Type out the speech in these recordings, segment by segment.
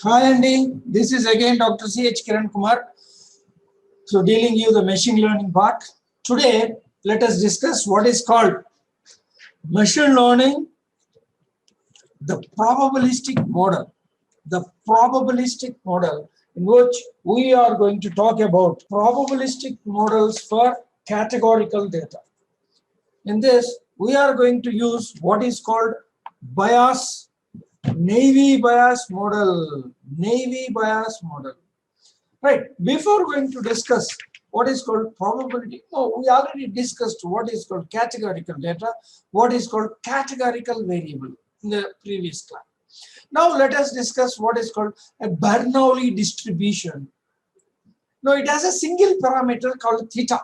Hi Andy, this is again Dr. C.H. Kiran Kumar. So dealing you the machine learning part. Today, let us discuss what is called machine learning, the probabilistic model. The probabilistic model in which we are going to talk about probabilistic models for categorical data. In this, we are going to use what is called Naive Bayes model. Naive Bayes model. Right. Before going to discuss what is called probability, no, we already discussed what is called categorical data, what is called categorical variable in the previous class. Now let us discuss what is called a Bernoulli distribution. Now it has a single parameter called theta.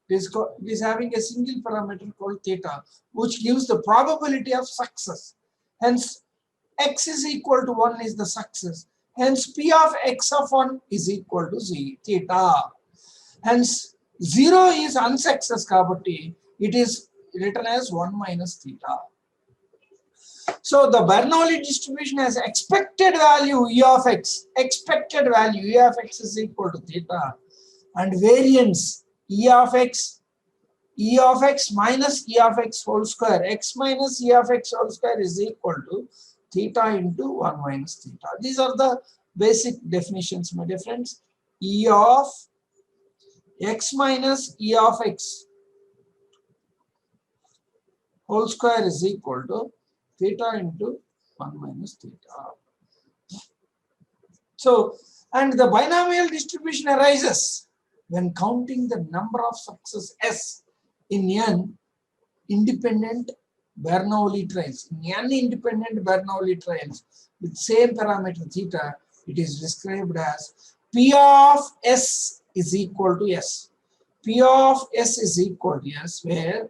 It is having a single parameter called theta, which gives the probability of success. Hence, x is equal to 1 is the success. Hence, P of x of 1 is equal to theta. Hence, 0 is unsuccess kabatti. It is written as 1 minus theta. So, the Bernoulli distribution has expected value E of x. Expected value E of x is equal to theta. And variance E of x minus E of x whole square. X minus E of x whole square is equal to theta into 1 minus theta. These are the basic definitions, my dear friends. E of x minus E of x whole square is equal to theta into 1 minus theta. So, and the binomial distribution arises when counting the number of success S in n independent Bernoulli trials. In n independent Bernoulli trials with same parameter theta, it is described as P of S is equal to S. P of S is equal to S, where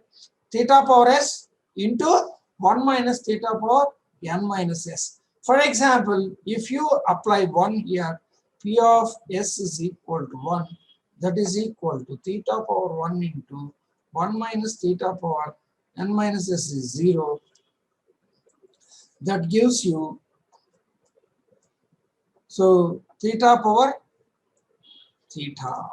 theta power S into 1 minus theta power n minus S. For example, if you apply 1 here, P of S is equal to 1. That is equal to theta power 1 into 1 minus theta power n minus S is 0. That gives you, so theta power theta.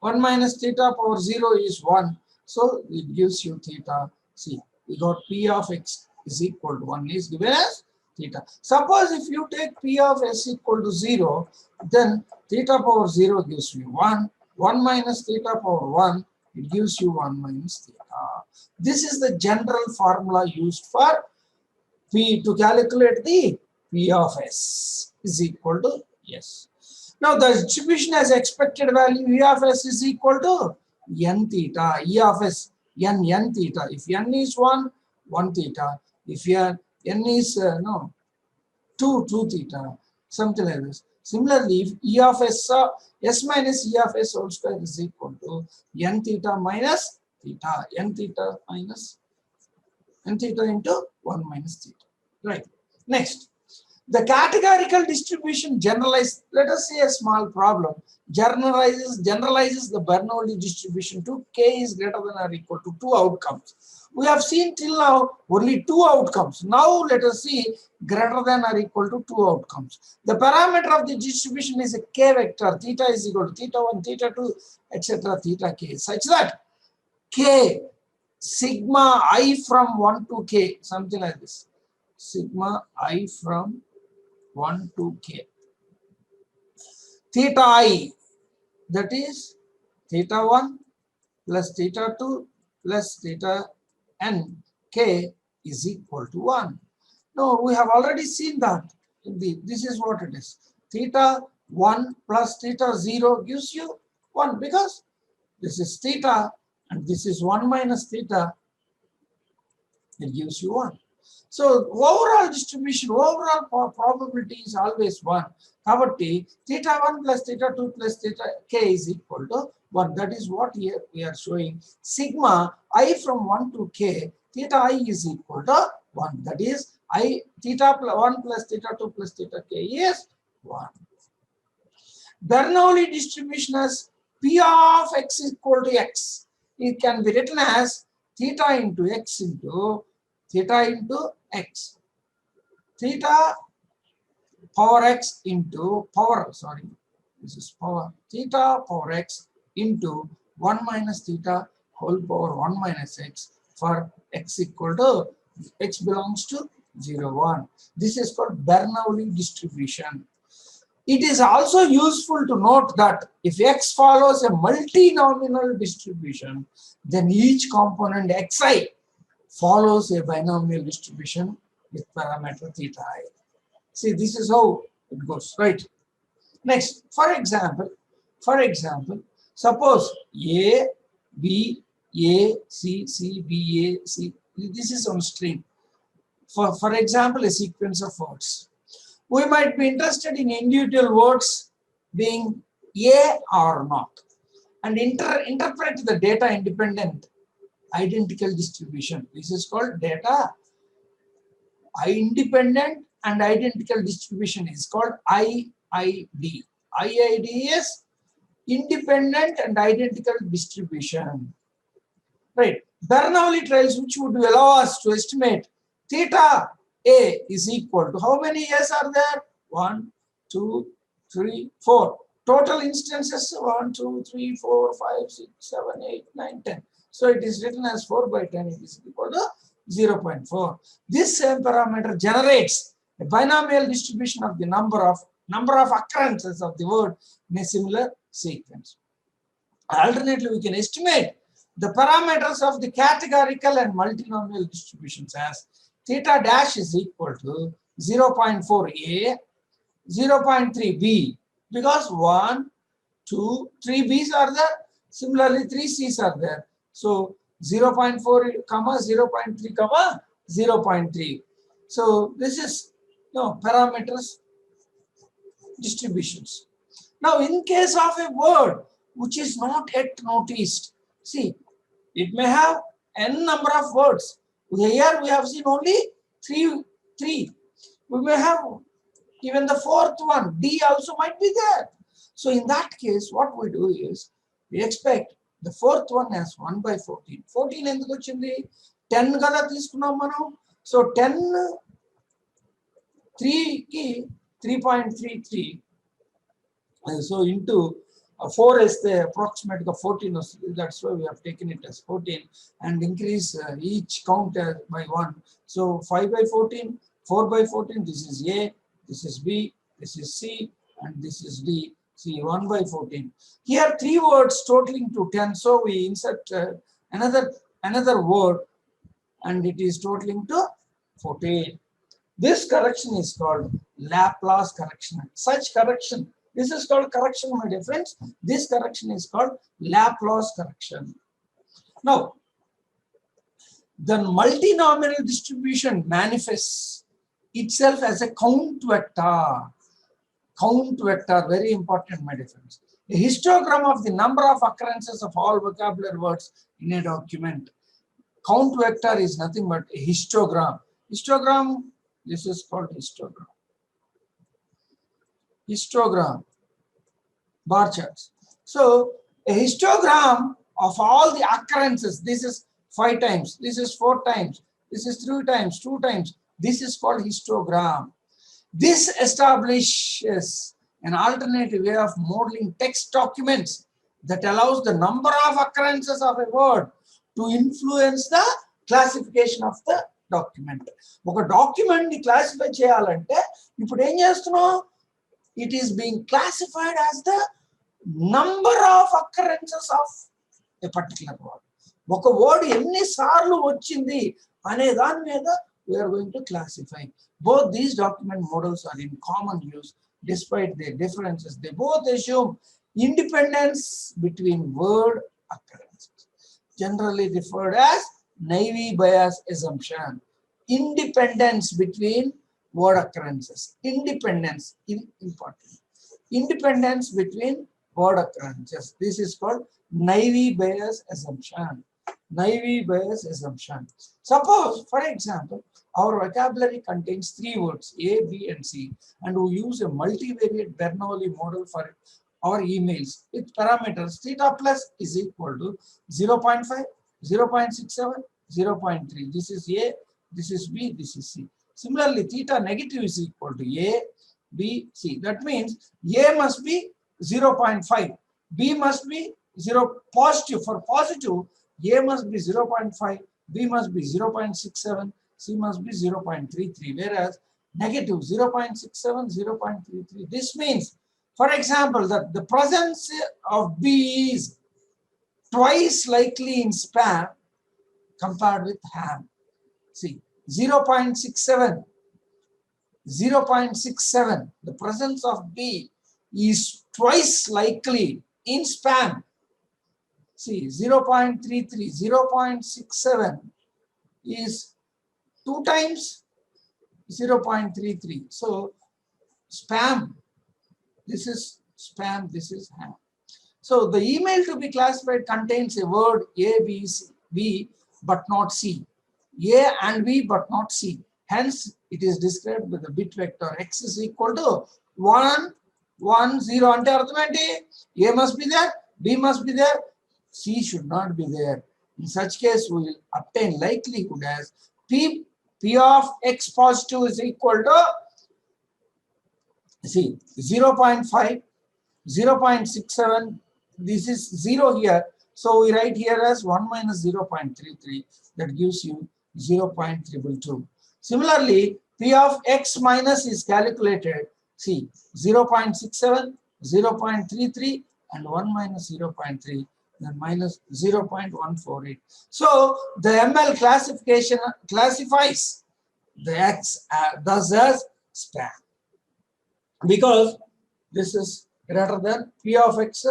1 minus theta power 0 is 1. So it gives you theta. See, we got P of x is equal to 1 is given as theta. Suppose if you take P of s equal to 0, then theta power 0 gives you 1. 1 minus theta power 1, it gives you 1 minus theta. This is the general formula used for P to calculate the P of s is equal to s. Now the distribution has expected value E of s is equal to n theta. E of s n theta. If n is 1, 1 theta. If n is 2 theta, something like this. Similarly, if E of s minus E of s whole square is equal to n theta minus theta, n theta minus n theta into 1 minus theta. Right. Next, the categorical distribution generalized, let us say a small problem, generalizes the Bernoulli distribution to k is greater than or equal to 2 outcomes. We have seen till now only 2 outcomes. Now let us see greater than or equal to 2 outcomes. The parameter of the distribution is a k vector. Theta is equal to theta 1, theta 2, etc. theta k, such that k sigma I from 1 to k, something like this. Sigma I from 1 to k. Theta I, that is theta 1 plus theta 2 plus theta n k is equal to 1. No, we have already seen that. This is what it is. Theta 1 plus theta 0 gives you 1 because this is theta and this is 1 minus theta. It gives you 1. So overall distribution, overall probability is always 1. Kabatti, theta 1 plus theta 2 plus theta k is equal to 1. That is what here we are showing. Sigma I from 1 to k, theta I is equal to 1. That is theta 1 plus theta 2 plus theta k is 1. Bernoulli distribution as P of x is equal to x. It can be written as theta into x into theta into x. Theta power x into power, sorry, this is power, theta power x into 1 minus theta whole power 1 minus x for x equal to, x belongs to 0, 1. This is called Bernoulli distribution. It is also useful to note that if x follows a multinomial distribution, then each component xi follows a binomial distribution with parameter theta I. See, this is how it goes, right? Next, for example, suppose A, B, A, C, C, B, A, C. This is on string. For example, a sequence of words. We might be interested in individual words being A or not, and interpret the data independent identical distribution. This is called data independent and identical distribution is called IID. IID is independent and identical distribution. Right. Bernoulli trials, which would allow us to estimate theta A is equal to how many A's are there? 1, 2, 3, 4. Total instances 1, 2, 3, 4, 5, 6, 7, 8, 9, 10. So it is written as 4 by 10. It is equal to 0.4. This same parameter generates a binomial distribution of the number of occurrences of the word in a similar sequence. Alternately, we can estimate the parameters of the categorical and multinomial distributions as theta dash is equal to 0.4a, 0.3b, because 1, 2, 3 b's are there. Similarly, 3 c's are there. So 0.4 comma 0.3 comma 0.3. So this is parameters distributions. Now, in case of a word which is not yet noticed, see, it may have n number of words. Here we have seen only three. We may have even the fourth one, D also might be there. So in that case, what we do is we expect the fourth one as 1 by 14. 14 ఎందుకు వచ్చింది? 10 కదా తీసుకున్నాం మనం. So 10 3 ki 3.33. So into 4 is the approximate 14. That's why we have taken it as 14 and increase each count by 1. So 5 by 14, 4 by 14. This is A, this is B, this is C, and this is D. See, 1 by 14. Here 3 words totaling to 10. So we insert another word, and it is totaling to 14. This correction is called Laplace correction. Such correction. This is called correction, my dear friends. This correction is called Laplace correction. Now, the multinomial distribution manifests itself as a count vector. Count vector, very important, my dear friends. A histogram of the number of occurrences of all vocabulary words in a document. Count vector is nothing but a histogram. Histogram, this is called histogram. Histogram, bar charts. So a histogram of all the occurrences, this is 5 times, this is 4 times, this is 3 times, 2 times. This is called histogram. This establishes an alternative way of modeling text documents that allows the number of occurrences of a word to influence the classification of the document. ఒక document ని classify చేయాలంటే ఇప్పుడు ఏం చేస్తున్నాం? It is being classified as the number of occurrences of a particular word. ఒక word ఎన్నిసార్లు వచ్చింది అనే దాని మీద we are going to classify. Both these document models are in common use despite their differences. They both assume independence between word occurrences, generally referred as Naive-Bayes assumption. Independence between word occurrences. Independence, important. Independence between word occurrences. This is called Naive-Bayes assumption. Naive-Bayes assumption. Suppose, for example, our vocabulary contains 3 words, A, B, and C, and we use a multivariate Bernoulli model for our emails with parameters theta plus is equal to 0.5, 0.67, 0.3. This is A, this is B, this is C. Similarly, theta negative is equal to A, B, C. That means A must be 0.5, B must be 0 positive. For positive, A must be 0.5, B must be 0.67, C must be 0.33, whereas negative 0.67, 0.33. This means, for example, that the presence of B is twice likely in spam compared with ham. See, 0.67, 0.67, the presence of B is twice likely in spam. See, 0.33, 0.67 is 2 times 0.33. So, spam, this is spam, this is ham. So, the email to be classified contains a word A, B, C, B, but not C. A and B, but not C. Hence, it is described with the bit vector X is equal to 1, 1, 0. Ante artham A must be there, B must be there, C should not be there. In such case, we will obtain likelihood as P of X positive is equal to, see, 0.5, 0.67. This is 0 here. So we write here as 1 minus 0.33. That gives you 0.222. Similarly, P of X minus is calculated. See, 0.67, 0.33, and 1 minus 0.3, then minus 0.148. So the ML classification classifies the X thus as spam, because this is greater than P of X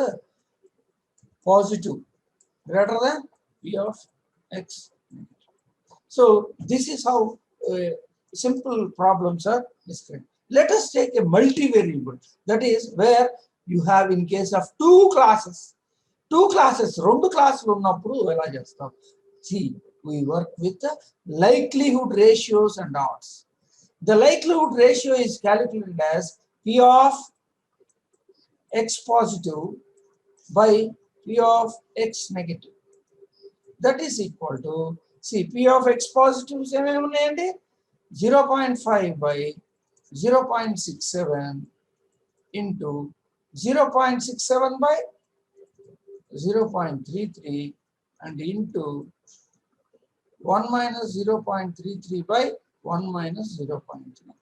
positive, greater than P of X negative. So this is how simple problems are described. Let us take a multivariable, that is where you have, in case of two classes, రెండు క్లాసులు ఉన్నప్పుడు ఎలా చేస్తాం? See, we work with the likelihood ratios and odds. The likelihood ratio is calculated as P of X positive by P of X negative. That is equal to, see, P of X positive is 0.5 by 0.67 into 0.67 by 0.33 and into 1 minus 0.33 by 1 minus 0.33.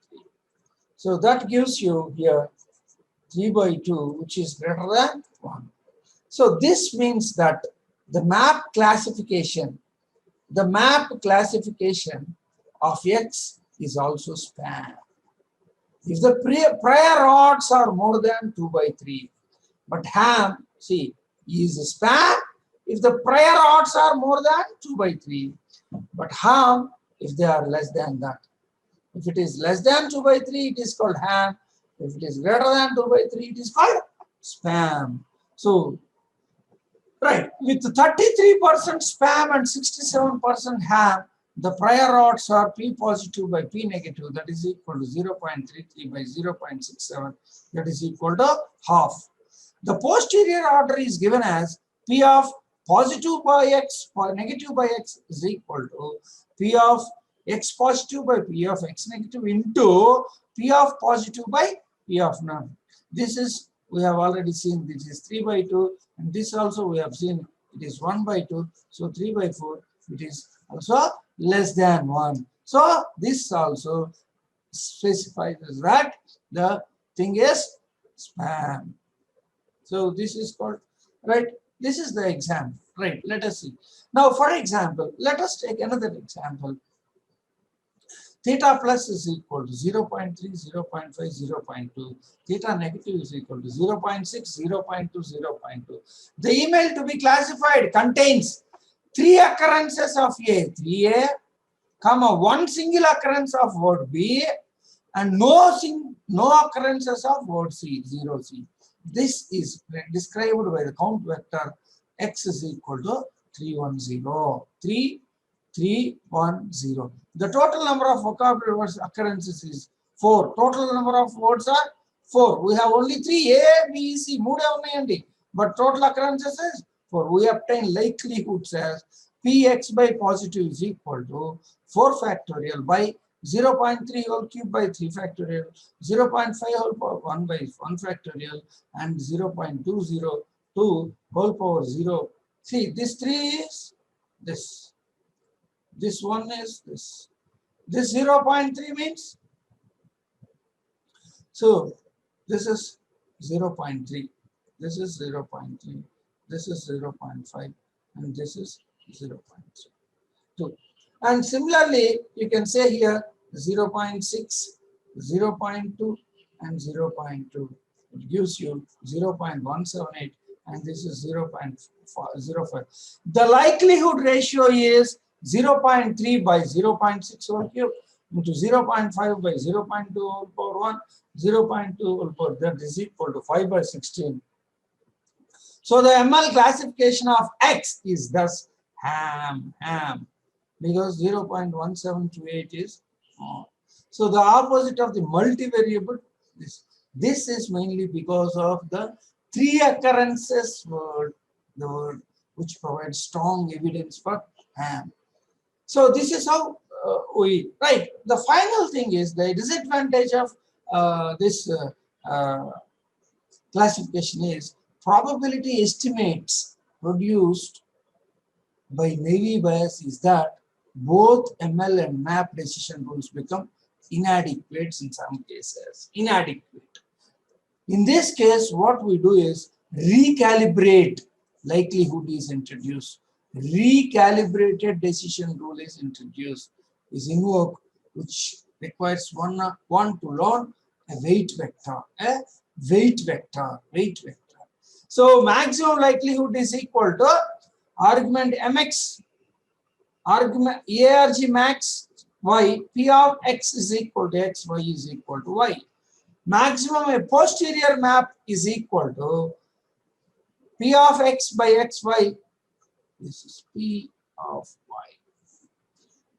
So that gives you here 3 by 2, which is greater than 1. So this means that the map classification of X is also spam. If the prior odds are more than 2 by 3, but ham, see, is spam if the prior odds are more than 2 by 3, but ham if they are less than that. If it is less than 2 by 3, it is called ham. If it is greater than 2 by 3, it is called spam. So, right, with 33% spam and 67% ham, the prior odds are P positive by P negative, that is equal to 0.33 by 0.67, that is equal to half. The posterior order is given as P of positive by X or negative by X is equal to P of X positive by P of X negative into P of positive by P of none. This is, we have already seen, this is 3 by 2, and this also we have seen it is 1 by 2, so 3 by 4, it is also less than 1. So this also specifies that the thing is spam. So this is called, right, this is the example, right? Let us see. Now, for example, let us take another example. Theta plus is equal to 0.3, 0.5, 0.2. Theta negative is equal to 0.6, 0.2, 0.2. The email to be classified contains 3 occurrences of A, 3A, comma, 1 single occurrence of word B, and no occurrences of word C, 0C. This is described by the count vector X is equal to 310. 310. The total number of vocabulary words occurrences is 4. Total number of words are 4. We have only 3, A, B, C, but total occurrences is 4. We obtain likelihoods as Px by positive is equal to 4 factorial by 0.3 whole cube by 3 factorial, 0.5 whole power 1 by 1 factorial, and 0.202 whole power 0. See, this 3 is this. This one is this. This 0.3 means, so this is 0.3, this is 0.3, this is 0.5, and this is 0.2. And similarly, you can say here 0.6, 0.2, and 0.2. It gives you 0.178, and this is 0.05. The likelihood ratio is 0.3 by 0.6 whole cube into 0.5 by 0.2 whole power 1, 0.2 whole power, that is equal to 5 by 16. So the ML classification of X is thus ham, because 0.1728 is odd. So the opposite of the multivariable, this is mainly because of the 3 occurrences word, the word which provides strong evidence for ham. So this is how right. The final thing is the disadvantage of this classification is probability estimates produced by Naive Bayes is that both ML and MAP decision rules become inadequate in some cases. Inadequate. In this case, what we do is recalibrate likelihood is introduced. Recalibrated decision rule is introduced, is invoked, which requires one to learn a weight vector, So maximum likelihood is equal to argument mx, argument arg max y, p of x is equal to x, y is equal to y. Maximum a posterior map is equal to p of x by xy. This is p of y.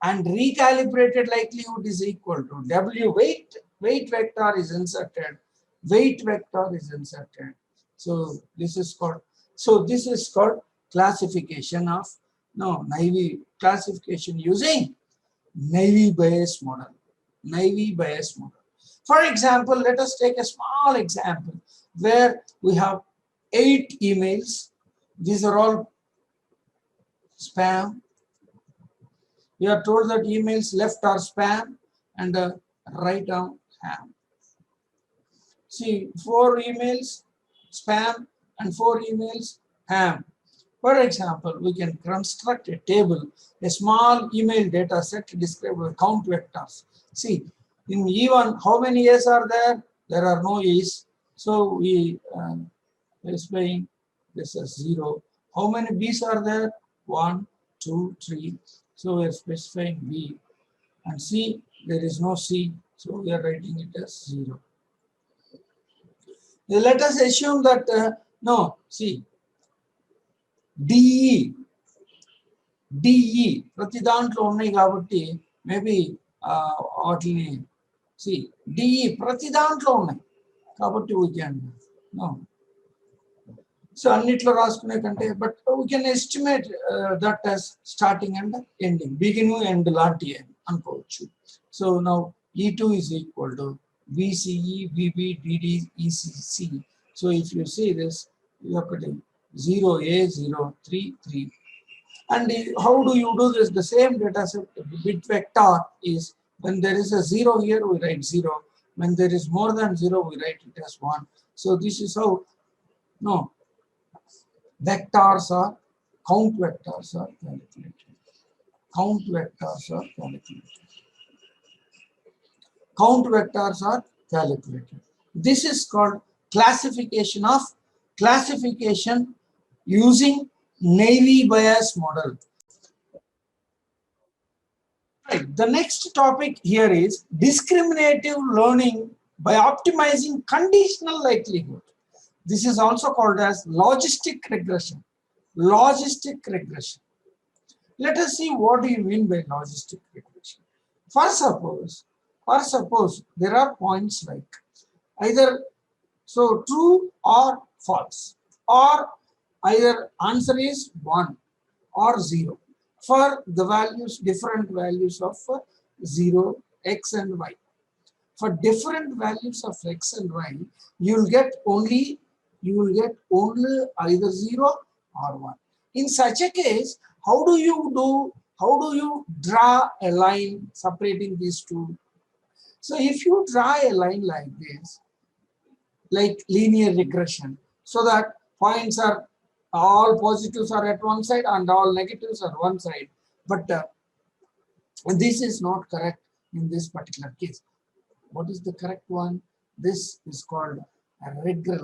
And recalibrated likelihood is equal to w weight vector is inserted. Weight vector is inserted. So this is called classification of naive classification using Naive Bayes model. Naive Bayes model. For example, let us take a small example where we have 8 emails. These are all spam. We are told that emails left are spam and right are ham. See, 4 emails spam and 4 emails ham. For example, we can construct a table, a small email data set described with count vectors. See, in E1, how many A's are there? There are no A's. So we specifying this as 0. How many B's are there? 1, 2, 3. So we are specifying B. And C, there is no C. So we are writing it as 0. Now let us assume that, DE ప్రతి దాంట్లో ఉన్నాయి కాబట్టి maybe వాటిని DE ప్రతి దాంట్లో ఉన్నాయి కాబట్టి we can so అన్నిట్లో రాసుకునే కంటే but we can estimate that as starting and ending, beginning and లాంటి అనుకోవచ్చు. So now E2 is equal to BCE, BB, DD, ECC. So if you see this, you are putting 0A, 0, 3, 3. And how do you do this? The same data set bit vector is when there is a 0 here, we write 0. When there is more than 0, we write it as 1. So this is how vectors are, count vectors are calculated. Count vectors are calculated. Count vectors are calculated. This is called classification using Naive Bayes model. Right. The next topic here is discriminative learning by optimizing conditional likelihood. This is also called as logistic regression. Logistic regression. Let us see what do you mean by logistic regression. First, suppose there are points like either true or false, or either answer is 1 or 0 for the values, different values of 0, x and y. For different values of x and y, you will get only either 0 or 1. In such a case, how do you draw a line separating these two? So if you draw a line like this, like linear regression, so that points are all positives are at one side and all negatives are one side, but this is not correct in this particular case. What is the correct one? This is called a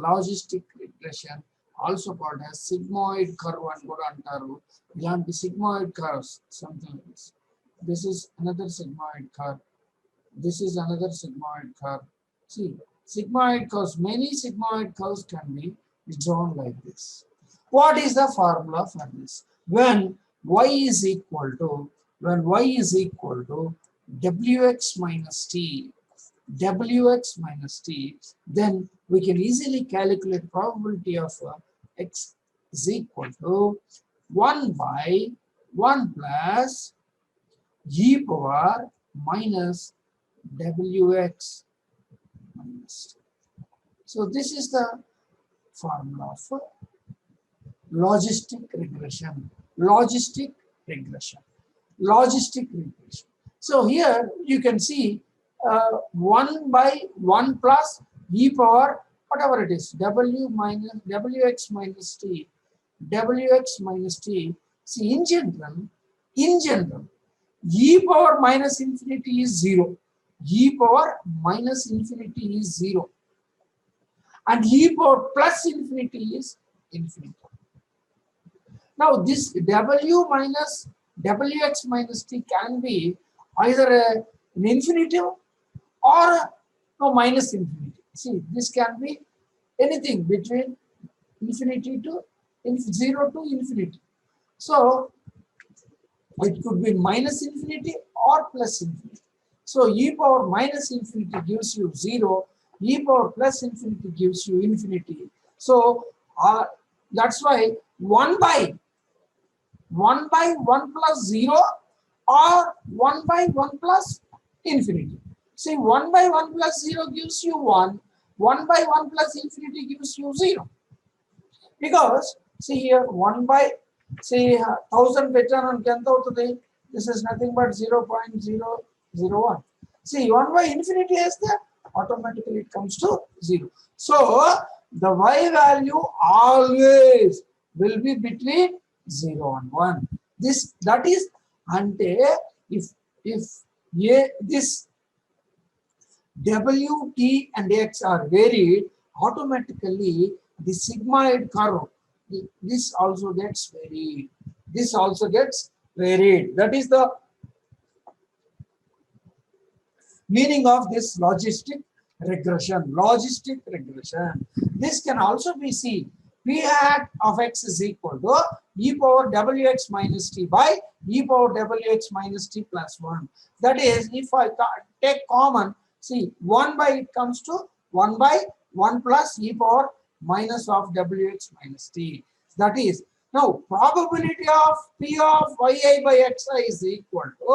logistic regression, also called as sigmoid curve and కూడా అంటారు. ఇలాంటి sigmoid curves, something like this. This is another sigmoid curve. This is another sigmoid curve. See, sigmoid curves, many sigmoid curves can be drawn like this. What is the formula for this? When y is equal to wx minus t, then we can easily calculate probability of x is equal to 1 by 1 plus e power minus wx minus t. So this is the formula for logistic regression. So here you can see 1 by 1 plus e power whatever it is, wx minus t. See, in general e power minus infinity is 0. E power minus infinity is 0 and e power plus infinity is infinity. Now this w minus wx minus t can be either an infinitive or no minus infinity. See, this can be anything between infinity to 0 to infinity. So it could be minus infinity or plus infinity. So e power minus infinity gives you 0, e power plus infinity gives you infinity. So that's why 1 by 1 plus 0 or 1 by 1 plus infinity. See, 1 by 1 plus 0 gives you 1, 1 by 1 plus infinity gives you 0. Because, see here, 1 by, say, 1000 veteran ఎంత అవుతుంది? This is nothing but 0.001. See, 1 by infinity is there, automatically it comes to 0. So, the y value always will be between 0 and 1. That is, ante if this w, t and x are varied, automatically the sigmoid curve, this also gets varied. That is the meaning of this logistic regression. This can also be seen. P hat of x is equal to e power wx minus t by e power wx minus t plus 1. That is, if I take common, see, 1 by it comes to 1 by 1 plus e power minus of wx minus t. That is, now probability of p of yi by xi is equal to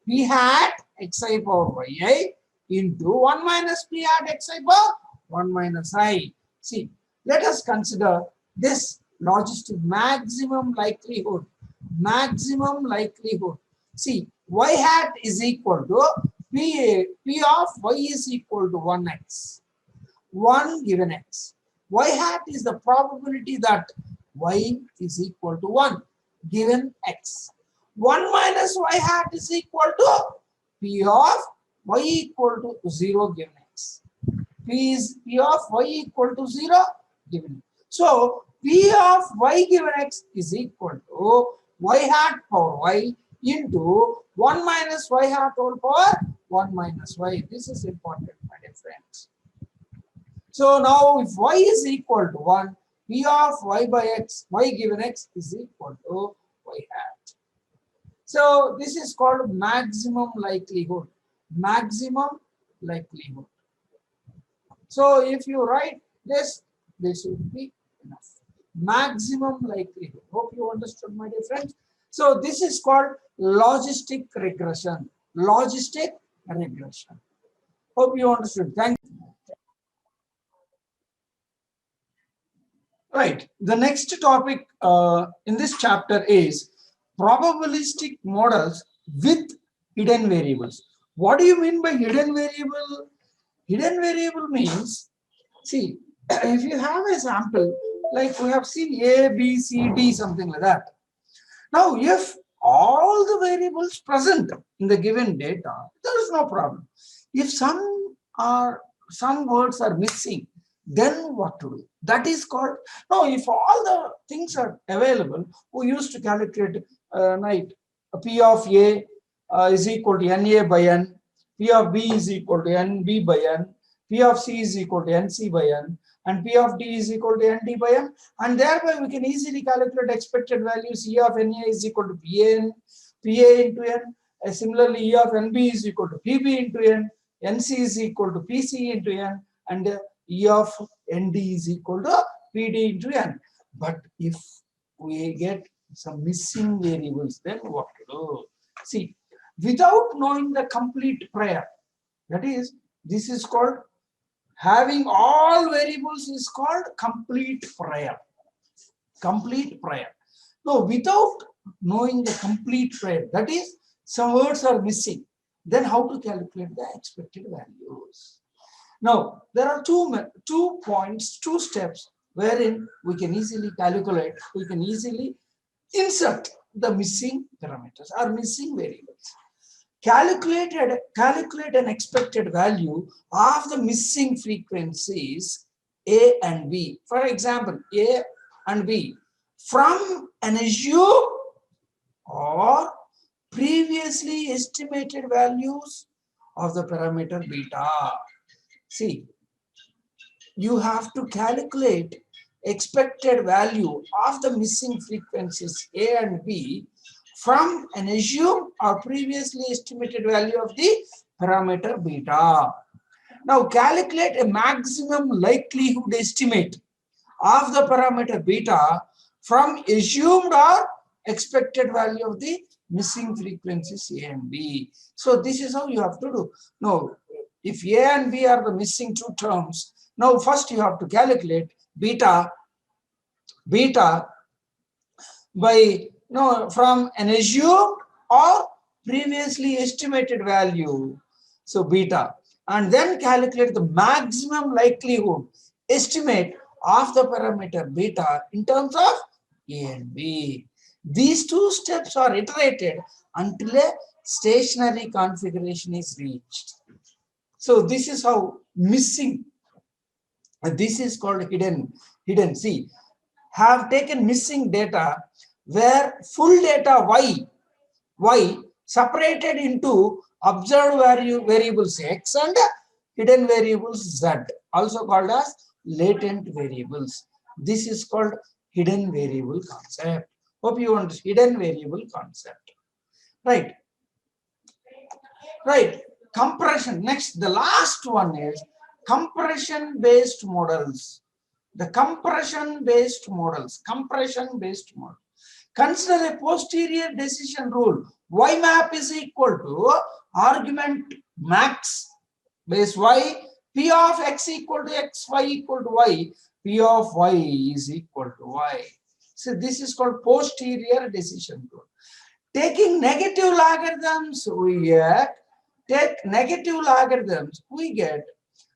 p hat xi power yi into 1 minus p hat xi power 1 minus I. See, let us consider this logistic maximum likelihood. See, y hat is equal to p of y is equal to 1x. 1 given x. Y hat is the probability that y is equal to 1 given x. 1 minus y hat is equal to p of y equal to 0 given x. P of y equal to 0 given. So p of y given x is equal to y hat power y into 1 minus y hat whole power 1 minus y. This is important, my dear friends. So now if y is equal to 1, p of y by x, y given x is equal to y hat. So this is called maximum likelihood. So if you write this will be enough. Maximum likelihood. Hope you understood, my dear friends. So this is called logistic regression. regression. Hope you understood. Thank you. Right. The next topic in this chapter is probabilistic models with hidden variables. What do you mean by hidden variable? Hidden variable means, see, if you have a sample, like we have seen A, B, C, D, something like that. Now, if all the variables present in the given data, there is no problem. If some words are missing, then what to do? That is called, no, if all the things are available, we used to calculate P of A is equal to NA by N, P of B is equal to NB by N, P of C is equal to NC by N, and P of D is equal to ND by M, and thereby we can easily calculate expected values. E of NA is equal to PA into N. Similarly, E of NB is equal to PB into N, NC is equal to PC into N, and E of ND is equal to PD into N. But if we get some missing variables, then what to do? See, without knowing the complete prior, that is, this is called having all variables is called complete prior. Complete prior. No, without knowing the complete prior, that is, some words are missing, then how to calculate the expected values? Now, there are two points, two steps wherein we can easily calculate, we can easily insert the missing parameters or missing variables. Calculate an expected value of the missing frequencies A and B. For example, A and B from an assumed or previously estimated values of the parameter beta. See, you have to calculate expected value of the missing frequencies A and B from an assumed or previously estimated value of the parameter beta. Now calculate a maximum likelihood estimate of the parameter beta from assumed or expected value of the missing frequencies A and B. So this is how you have to do. Now, if A and B are the missing two terms, now first you have to calculate beta by from an assumed or previously estimated value, so beta, and then calculate the maximum likelihood estimate of the parameter beta in terms of A and B. These two steps are iterated until a stationary configuration is reached. So this is how missing, this is called hidden. See, have taken missing data where full data y separated into observed variables x and hidden variables z, also called as latent variables. This is called hidden variable concept. Hope you understand hidden variable concept. Right. Compression. Next, the last one is compression based models. The compression based models. Consider a posterior decision rule. Y map is equal to argument max base y, p of x equal to x, y equal to y, p of y is equal to y. So this is called posterior decision rule. Taking negative logarithms, we get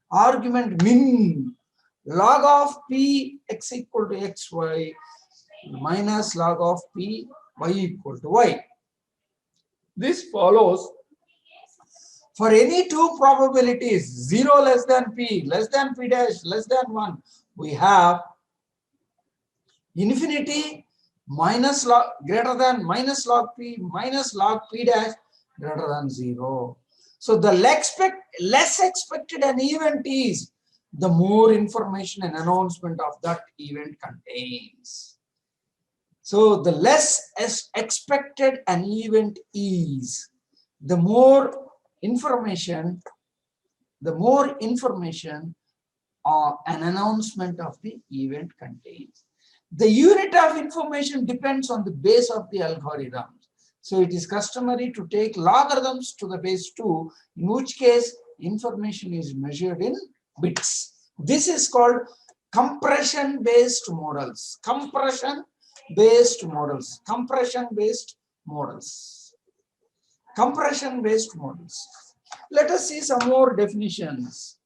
argument min log of p x equal to xy minus log of p y equal to y. This follows for any two probabilities 0 less than p dash less than 1, we have infinity minus log greater than minus log p dash greater than 0. So the less expected an event is, the more information an announcement of that event contains. So the less expected an event is, the more information an announcement of the event contains. The unit of information depends on the base of the algorithm. So it is customary to take logarithms to the base 2, in which case information is measured in bits. This is called compression-based models. Compression-based models. Compression-based models. Compression-based models. Let us see some more definitions.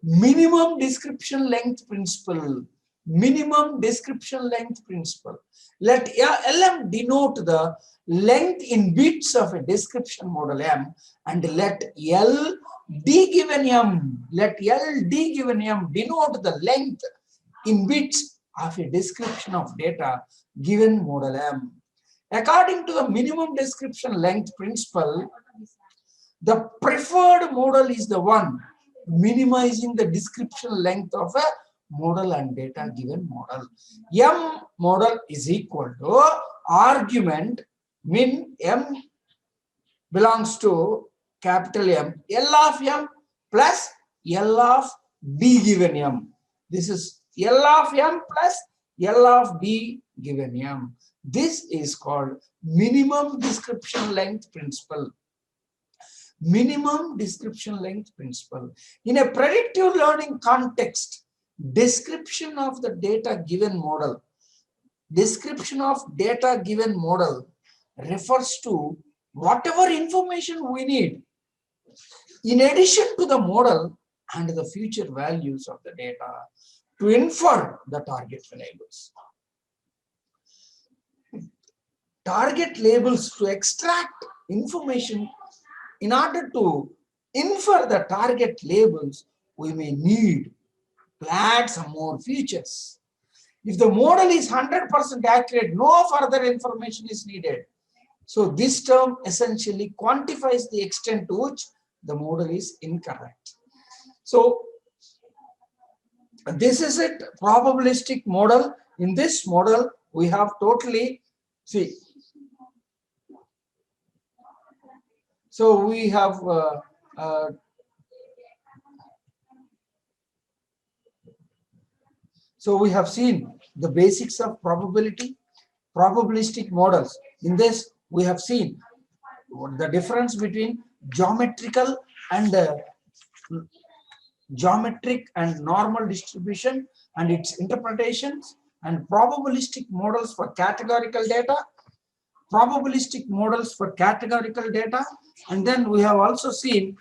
Minimum description length principle. Minimum description length principle. Let LM denote the length in bits of a description model M, and let L D given M, let L D given M denote the length in bits of a description of data given model M. According to the minimum description length principle, the preferred model is the one minimizing the description length of a model and data given model. M model is equal to argument min M belongs to capital M, L of M plus L of D given M. This is L of M plus L of D given M. This is called minimum description length principle. Minimum description length principle. In a predictive learning context, description of the data given model, description of data given model refers to whatever information we need in addition to the model and the future values of the data to infer the target labels. Target labels to extract information. In order to infer the target labels, we may need to add some more features. If the model is 100% accurate, no further information is needed. So this term essentially quantifies the extent to which the model is incorrect. So this is it, probabilistic model. In this model, we have totally, see, so we have seen the basics of probability, probabilistic models. In this, we have seen the difference between geometrical and geometric and normal distribution and its interpretations, and probabilistic models for categorical data, probabilistic models for categorical data, and then we have also seen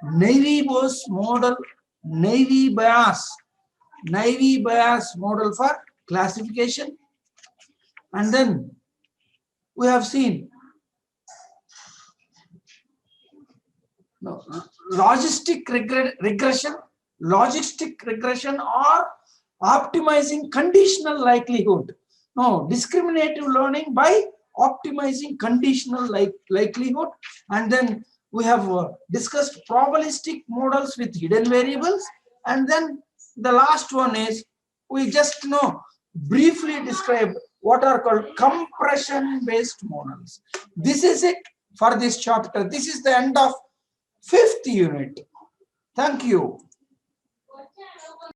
Naive-Bayes model, Naive-Bayes model for classification, and then we have seen logistic regression or optimizing conditional likelihood. No, discriminative learning by optimizing conditional likelihood, and then we have discussed probabilistic models with hidden variables, and then the last one is we just briefly described what are called compression based models. This is it for this chapter. This is the end of 5th unit. Thank you.